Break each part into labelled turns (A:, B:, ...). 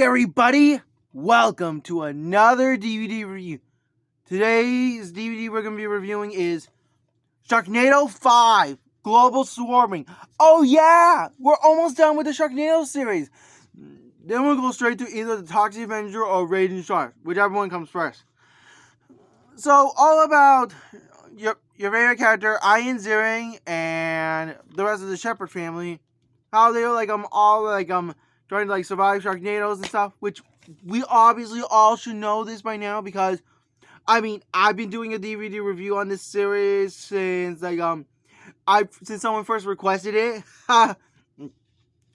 A: everybody! Welcome to another DVD review. Today's DVD we're going to be reviewing is Sharknado 5, Global Swarming. Oh yeah! We're almost done with the Sharknado series. Then we'll go straight to either the Toxic Avenger or Raging Shark, whichever one comes first. So, all about your favorite character, Ian Ziering, and the rest of the Shepherd family. How they were trying to survive Sharknadoes and stuff, which we obviously all should know this by now because I've been doing a DVD review on this series since since someone first requested it.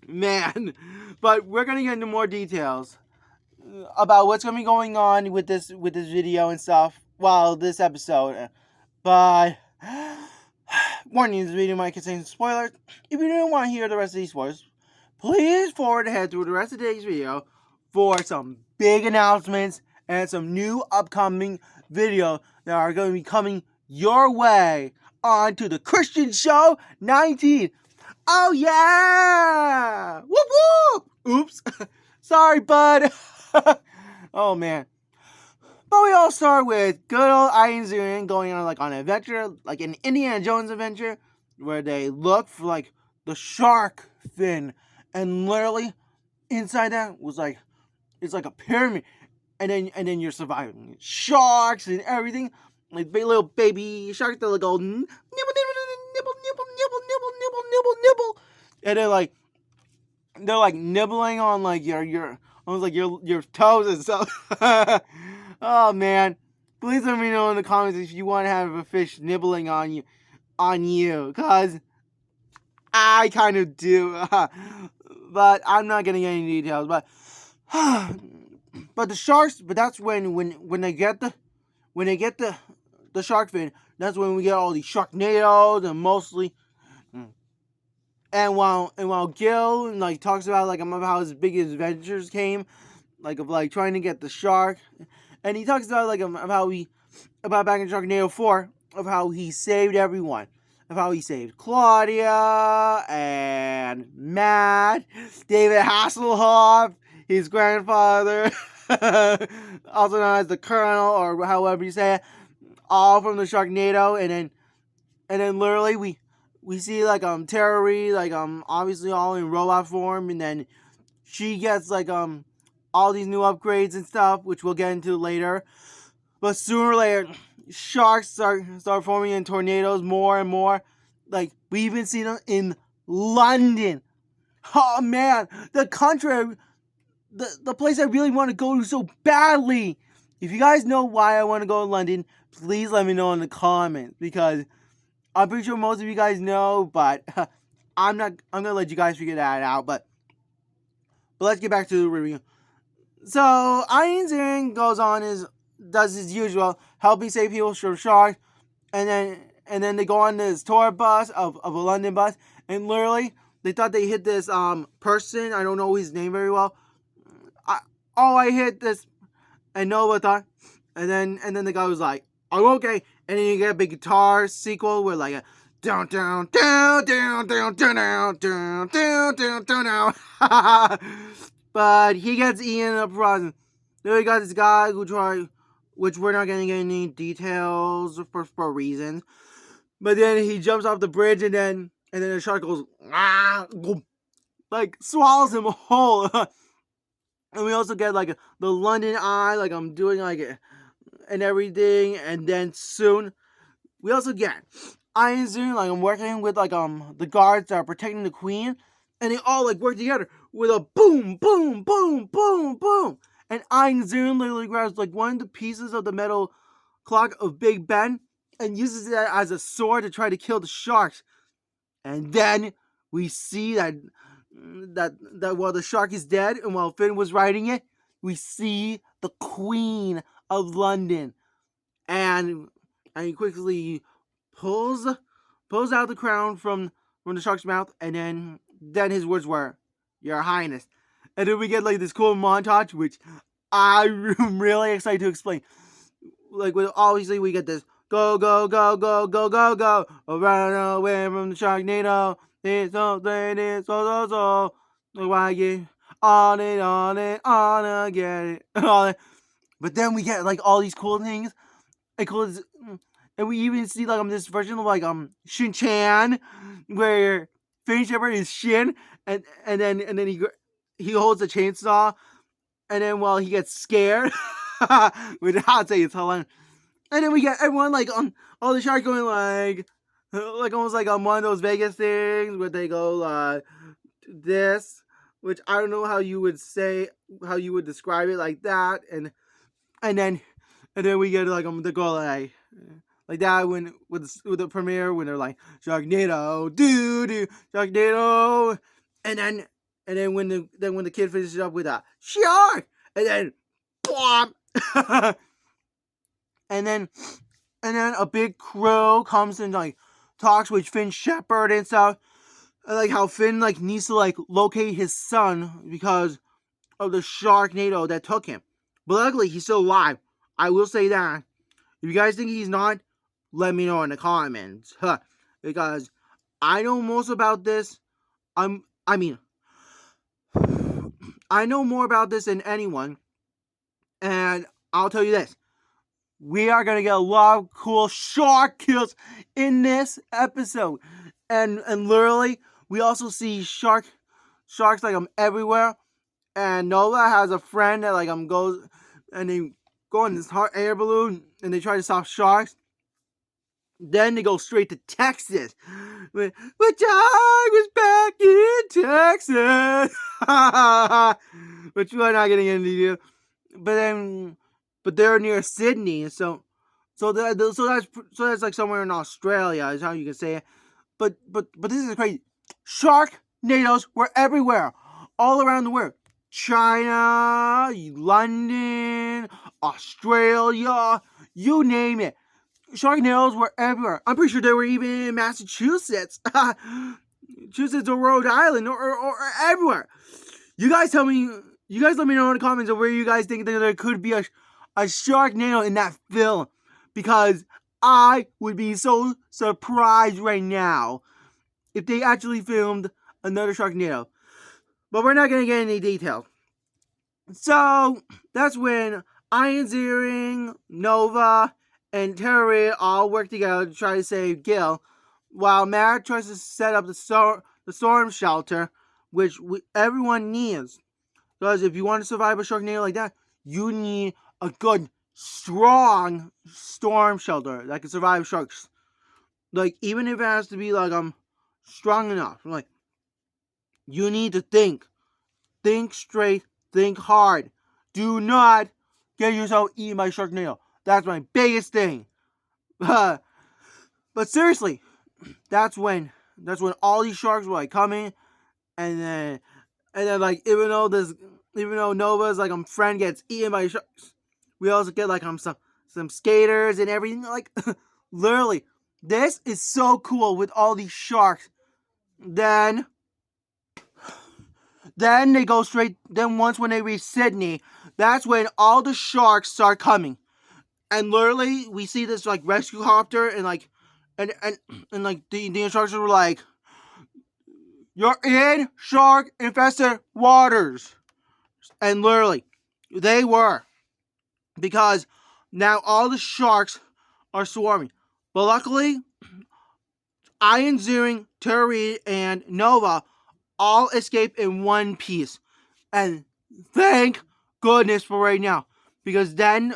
A: Man. But we're gonna get into more details about what's gonna be going on with this video and stuff. Well, this episode. But warning, this video might contain spoilers. If you don't want to hear the rest of these spoilers, please forward ahead through the rest of today's video for some big announcements and some new upcoming videos that are going to be coming your way onto the Christian Show 19. Oh yeah! Whoop whoop! Oops. Sorry, bud. Oh man. But we all start with good old Ian Ziering going on an adventure, like an Indiana Jones adventure, where they look for the shark fin. And literally, inside that was it's like a pyramid, and then you're surviving sharks and everything, like big little baby sharks that go nibble nibble nibble nibble nibble nibble nibble nibble nibble, and they're nibbling on your almost your toes and stuff. Oh man, please let me know in the comments if you want to have a fish nibbling on you, cause I kind of do. But I'm not getting any details. But the sharks. But that's when they get the shark fin. That's when we get all these Sharknadoes and mostly. And while Gil talks about how his biggest adventures came, of trying to get the shark, and he talks about about back in Sharknado 4 of how he saved everyone. Of how he saved Claudia and Matt, David Hasselhoff, his grandfather, also known as the Colonel, or however you say it, all from the Sharknado, and then literally we see Terry obviously all in robot form, and then she gets all these new upgrades and stuff, which we'll get into later. But sooner or later, sharks start forming in tornadoes more and more. We even see them in London. Oh man, the country, the place I really want to go to so badly. If you guys know why I want to go to London, please let me know in the comments, because I'm pretty sure most of you guys know, but I'm gonna let you guys figure that out. But let's get back to the review. So Ian Ziering does his usual, helping save people from sharks, and then they go on this tour bus of a London bus, and literally they thought they hit this person. I don't know his name very well. I hit this, and Nova thought, and then the guy was like, "Oh okay," and then you get a big guitar sequel with a down down down down down down down down down down down down. But he gets Ian up front. Then we got this guy who tried, which we're not going to get any details for reasons. But then he jumps off the bridge, and then the shark goes, swallows him whole. And we also get the London Eye, I'm doing and everything. And then soon we also get Ian Ziering, I'm working with the guards that are protecting the queen, and they all work together with a boom, boom, boom, boom, boom. And Ian Ziering literally grabs one of the pieces of the metal clock of Big Ben and uses it as a sword to try to kill the sharks. And then we see that while the shark is dead and while Finn was riding it, we see the Queen of London. And he quickly pulls out the crown from the shark's mouth, and then his words were, "Your Highness." And then we get this cool montage, which I'm really excited to explain. Obviously we get this go go go go go go go, run away from the Sharknado. It's something, it's so. Why you? on and on again. But then we get like all these cool things. Like cool, and we even see like this version of like Shin Chan, where Finn Shepard is Shin, and then he holds a chainsaw, and then while he gets scared, without saying it's hilarious. And then we get everyone like on all the sharks going like almost like on one of those Vegas things where they go this, which I don't know how you would describe it like that, and then we get like the go like that when with the premiere when they're like Sharknado, doo Sharknado, and then when the kid finishes up with a shark, and then bomb. and then a big crow comes and like talks with Finn Shepard and stuff. And, like how Finn like needs to like locate his son because of the Sharknado that took him. But luckily he's still alive. I will say that. If you guys think he's not, let me know in the comments. Because I know most about this. I know more about this than anyone. And I'll tell you this. We are going to get a lot of cool shark kills in this episode. And literally, we also see sharks like everywhere. And Nova has a friend that like goes and they go in this hot air balloon and they try to stop sharks. Then they go straight to Texas. Which I was back in Texas. Which we're not getting into. But they're near Sydney, so that's like somewhere in Australia is how you can say it. But this is crazy. Sharknadoes were everywhere, all around the world. China, London, Australia, you name it. Sharknadoes were everywhere. I'm pretty sure they were even in Massachusetts, Massachusetts or Rhode Island or everywhere. You guys let me know in the comments of where you guys think that there could be a Sharknado in that film, because I would be so surprised right now if they actually filmed another Sharknado. But we're not going to get any details. So that's when Iron's Earring, Nova, and Terry all work together to try to save Gil, while Matt tries to set up the storm shelter, which everyone needs. Because if you want to survive a Sharknado like that, you need a good, strong storm shelter that can survive sharks. Like, even if it has to be like strong enough. Like, you need to think straight, think hard. Do not get yourself eaten by Sharknado. That's my biggest thing. But seriously, that's when all these sharks were like coming, and then like even though Nova's like friend gets eaten by sharks, we also get like some skaters and everything. Like literally, this is so cool with all these sharks. Then they go straight. Then once when they reach Sydney, that's when all the sharks start coming. And literally, we see this like rescue copter and like and like the instructors were like, "You're in shark infested waters," and literally, they were, because now all the sharks are swarming. But luckily, Iron Zeering, Terry, and Nova all escape in one piece, and thank goodness for right now, because then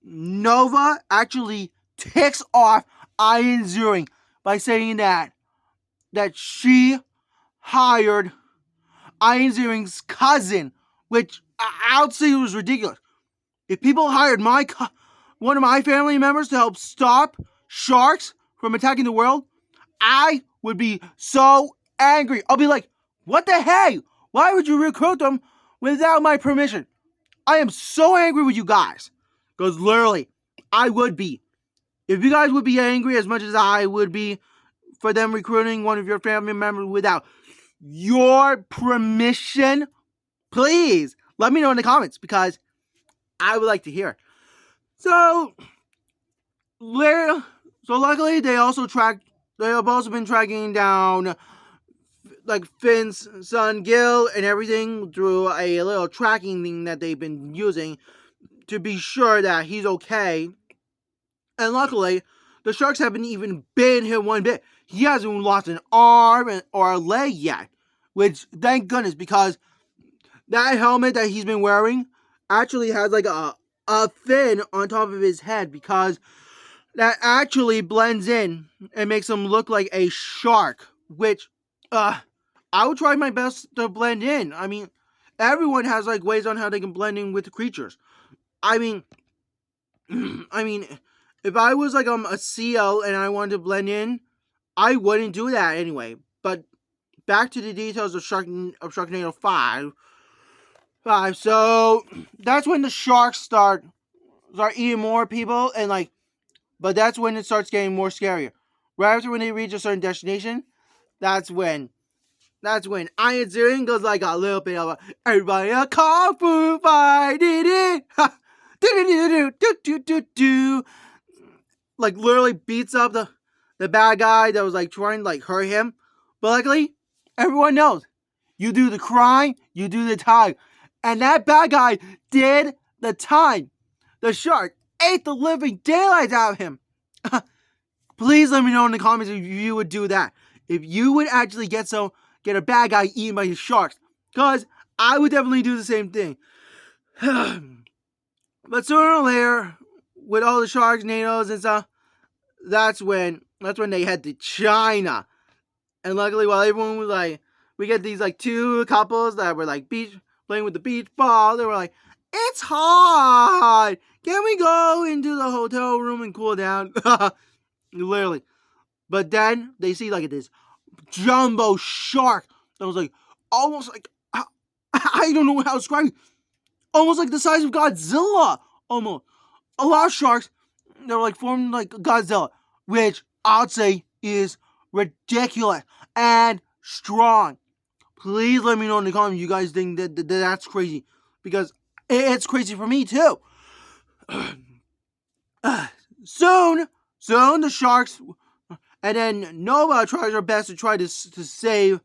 A: Nova actually ticks off Iron Zeering by saying that she hired Iron Zeering's cousin, which I would say was ridiculous. If people hired one of my family members to help stop sharks from attacking the world, I would be so angry. I'll be like, what the heck? Why would you recruit them without my permission? I am so angry with you guys. Because literally, I would be. If you guys would be angry as much as I would be for them recruiting one of your family members without your permission, please let me know in the comments, because I would like to hear. So luckily they have also been tracking down like Finn's son Gil and everything through a little tracking thing that they've been using to be sure that he's okay. And luckily, the sharks haven't even bitten him one bit. He hasn't lost an arm or a leg yet, which thank goodness, because that helmet that he's been wearing actually has like a fin on top of his head, because that actually blends in and makes him look like a shark, which I would try my best to blend in. I mean, everyone has like ways on how they can blend in with the creatures. I mean, if I was like a seal and I wanted to blend in, I wouldn't do that anyway. But back to the details of Sharknado 5. So that's when the sharks start eating more people, and like, but that's when it starts getting more scarier. Right after when they reach a certain destination, that's when Iron Zirin goes like a little bit of a everybody a kung fu fight, did it? Do like literally beats up the bad guy that was like trying to like hurt him. But luckily, everyone knows you do the crime, you do the time, and that bad guy did the time. The shark ate the living daylights out of him. Please let me know in the comments if you would do that. If you would actually get a bad guy eaten by the sharks. Because I would definitely do the same thing. But sooner or later, with all the Sharknados and stuff, that's when they head to China. And luckily, while everyone was like, we get these like two couples that were like playing with the beach ball. They were like, it's hot. Can we go into the hotel room and cool down? Literally. But then they see like this jumbo shark that was like almost like, I don't know how to describe it. Almost like the size of Godzilla. Almost. A lot of sharks that were like formed like Godzilla, which I'd say is ridiculous and strong. Please let me know in the comments you guys think that that's crazy, because it's crazy for me too. Soon the sharks, and then Nova tries her best to try to save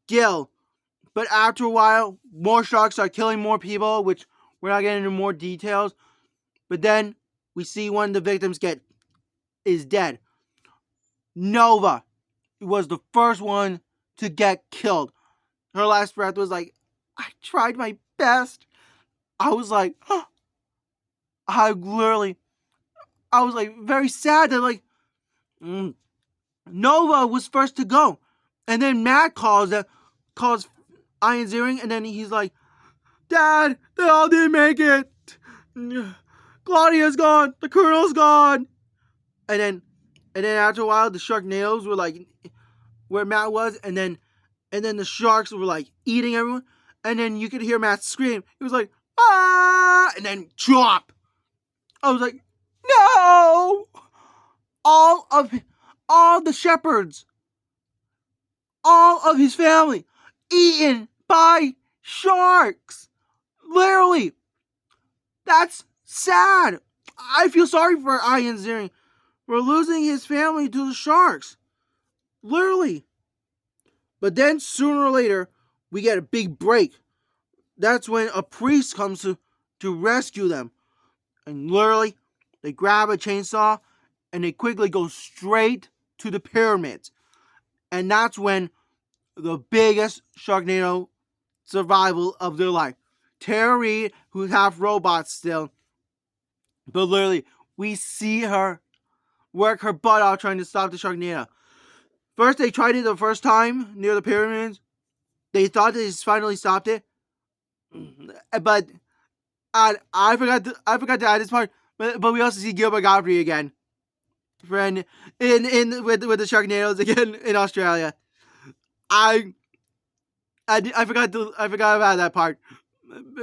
A: Gil, but after a while, more sharks start killing more people, which we're not getting into more details. But then we see one of the victims is dead. Nova was the first one to get killed. Her last breath was like, I tried my best. I was like, I was like very sad that like Nova was first to go. And then Matt calls Iron Zirin, and then he's like, Dad, they all didn't make it. Claudia's gone. The Colonel's gone. And then after a while, the Sharknados were like where Matt was, and then the sharks were like eating everyone. And then you could hear Matt scream. He was like, ah! And then chop. I was like, no! All the shepherds, all of his family, eaten by sharks. Literally. That's sad. I feel sorry for Iron Zirin for losing his family to the sharks. Literally. But then sooner or later, we get a big break. That's when a priest comes to rescue them. And literally, they grab a chainsaw and they quickly go straight to the pyramids. And that's when the biggest Sharknado survival of their life. Tara Reid, who's half robot still, but literally, we see her work her butt out trying to stop the Sharknado. First, they tried it the first time near the pyramids. They thought they just finally stopped it, but I forgot to add this part. But we also see Gilbert Godfrey again, friend in with the Sharknadoes again in Australia. I forgot about that part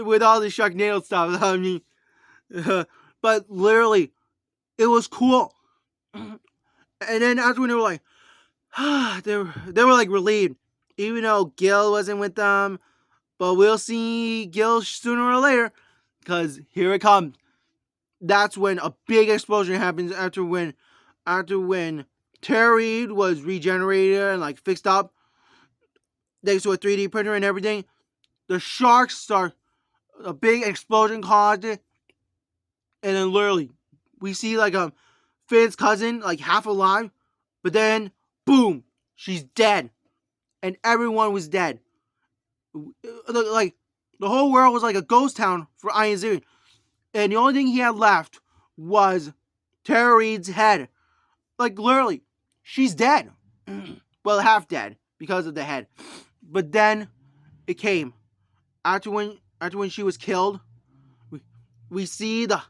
A: with all the Sharknado stuff. I mean, but literally, it was cool. And then after when they were like, they were like relieved, even though Gil wasn't with them. But we'll see Gil sooner or later, because here it comes. That's when a big explosion happens after when Tara Reid was regenerated and like fixed up. thanks to a 3D printer and everything, the sharks start, a big explosion caused it, and then literally, we see like Finn's cousin like half alive, but then boom, she's dead, and everyone was dead. Like the whole world was like a ghost town for Iron Zero, and the only thing he had left was Tara Reid's head. Like literally, she's dead. Well, half dead because of the head. But then it came after when she was killed. We see the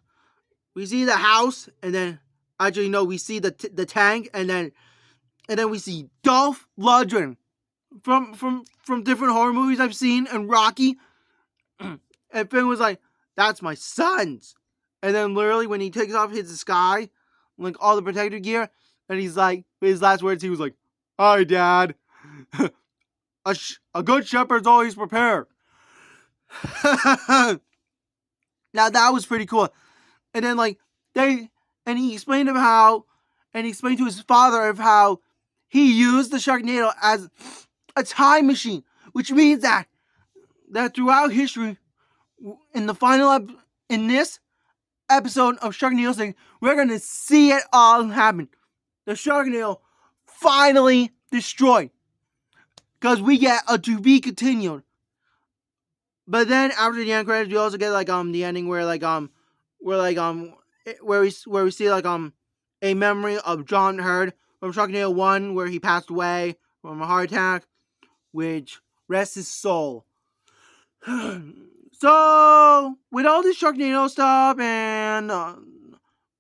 A: house, and then actually no, we see the tank, and then we see Dolph Lundgren from different horror movies I've seen, and Rocky. And Finn was like, "That's my son's." And then literally when he takes off his disguise, like all the protective gear, and he's like, his last words, he was like, "Hi, Dad. A good shepherd's always prepared." Now that was pretty cool. And then like he explained to his father of how he used the Sharknado as a time machine, which means that throughout history, in this episode of Sharknado thing, we're gonna see it all happen. The Sharknado finally destroyed, because we get a to be continued. But then after the end credits, we also get like the ending where we see like a memory of John Hurd from Sharknado 1, where he passed away from a heart attack, which rests his soul. So with all this Sharknado stuff and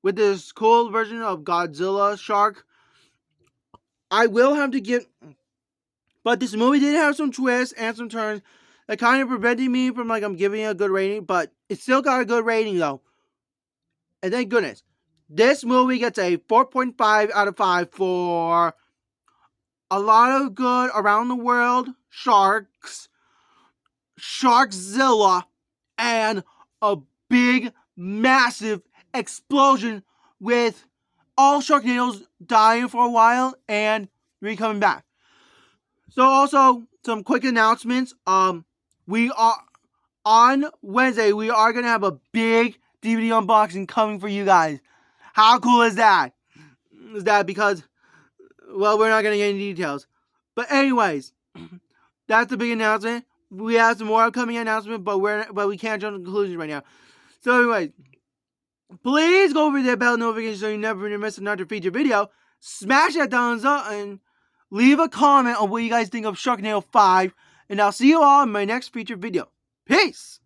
A: with this cool version of Godzilla shark, I will have to give. But this movie did have some twists and some turns that kind of prevented me from giving it a good rating, but it still got a good rating though. And thank goodness. This movie gets a 4.5 out of 5 for a lot of good around the world sharks, Sharkzilla, and a big, massive explosion with all Sharknadoes dying for a while and coming back. So also, some quick announcements. We are, on Wednesday, we are going to have a big DVD unboxing coming for you guys. How cool is that? Is that because, well, we're not going to get any details. But anyways, that's the big announcement. We have some more upcoming announcements, but we can't jump to conclusions right now. So anyways, please go over to the bell notification so you never miss another feature video. Smash that thumbs up and leave a comment on what you guys think of Sharknado 5. And I'll see you all in my next feature video. Peace!